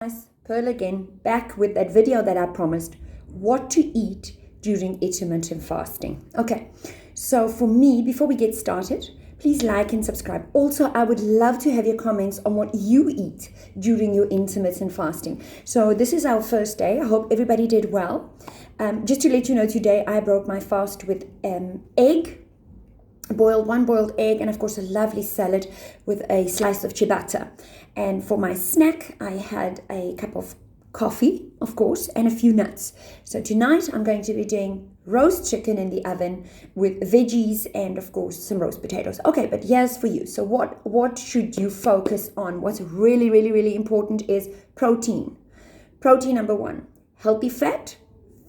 Guys, Pearl again, back with that video that I promised, what to eat during intermittent fasting. Okay, so for me, before we get started, please like and subscribe. Also, I would love to have your comments on what you eat during your intermittent fasting. So this is our first day. I hope everybody did well. Just to let you know, today I broke my fast with egg, one boiled egg, and of course a lovely salad with a slice of ciabatta. And for my snack, I had a cup of coffee, of course, and a few nuts. So tonight I'm going to be doing roast chicken in the oven with veggies and of course some roast potatoes. Okay, but here's for you. So what should you focus on? What's really, really, really important is protein. Protein number one. Healthy fat,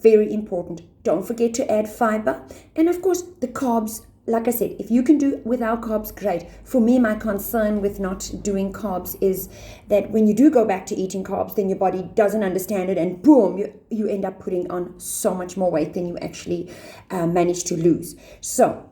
very important. Don't forget to add fiber. And of course the carbs. Like I said, if you can do without carbs, great. For me, my concern with not doing carbs is that when you do go back to eating carbs, then your body doesn't understand it, and boom, you end up putting on so much more weight than you actually manage to lose. So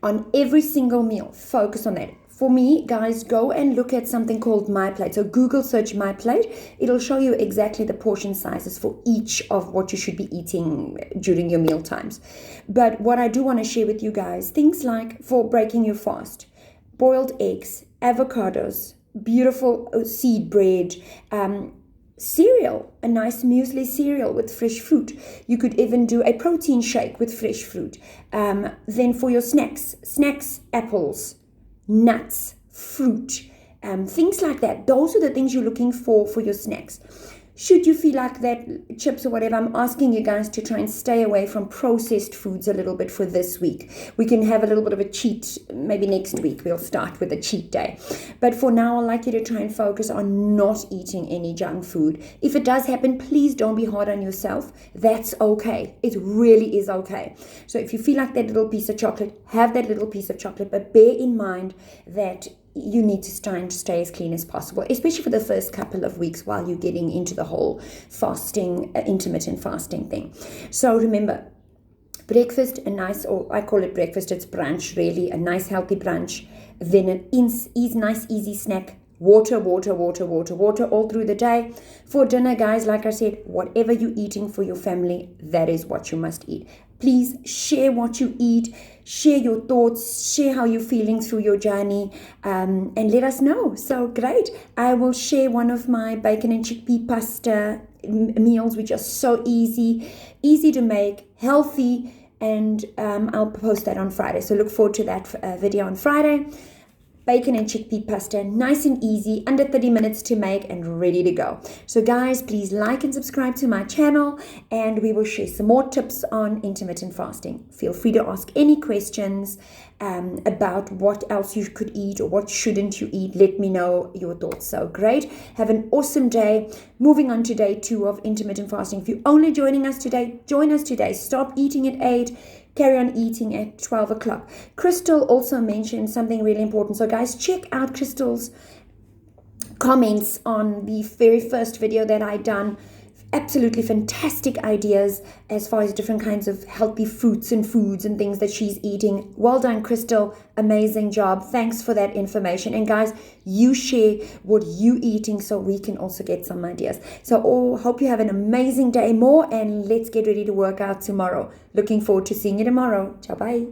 on every single meal, focus on that. For me, guys, go and look at something called myplate. So Google search myplate. It'll show you exactly the portion sizes for each of what you should be eating during your meal times. But what I do want to share with you guys, things like for breaking your fast, boiled eggs, avocados, beautiful seed bread, cereal, a nice muesli cereal with fresh fruit. You could even do a protein shake with fresh fruit. Then for your snacks, apples, nuts, fruit, things like that. Those are the things you're looking for your snacks. Should you feel like that, chips or whatever, I'm asking you guys to try and stay away from processed foods a little bit for this week. We can have a little bit of a cheat, maybe next week we'll start with a cheat day. But for now, I'd like you to try and focus on not eating any junk food. If it does happen, please don't be hard on yourself. That's okay. It really is okay. So if you feel like that little piece of chocolate, have that little piece of chocolate, but bear in mind that you need to try and stay as clean as possible, especially for the first couple of weeks while you're getting into the whole fasting, intermittent fasting thing. So remember, breakfast, a nice, or I call it breakfast, it's brunch really, a nice healthy brunch. Then an nice easy snack, water all through the day. For dinner, guys, like I said, whatever you're eating for your family, that is what you must eat. Please share what you eat, share your thoughts, share how you're feeling through your journey, and let us know. So great. I will share one of my bacon and chickpea pasta meals, which are so easy to make, healthy, and I'll post that on Friday. So look forward to that video on Friday. Bacon and chickpea pasta, nice and easy, under 30 minutes to make and ready to go. So guys, please like and subscribe to my channel, and we will share some more tips on intermittent fasting. Feel free to ask any questions about what else you could eat or what shouldn't you eat. Let me know your thoughts. So great. Have an awesome day. Moving on to day 2 of intermittent fasting. If you're only joining us today, join us today. Stop eating at 8. Carry on eating at 12 o'clock. Crystal also mentioned something really important. So guys, check out Crystal's comments on the very first video that I done. Absolutely fantastic ideas as far as different kinds of healthy fruits and foods and things that she's eating. Well done, Crystal. Amazing job. Thanks for that information. And guys, you share what you eating so we can also get some ideas. So hope you have an amazing day more, and let's get ready to work out tomorrow. Looking forward to seeing you tomorrow. Ciao, bye.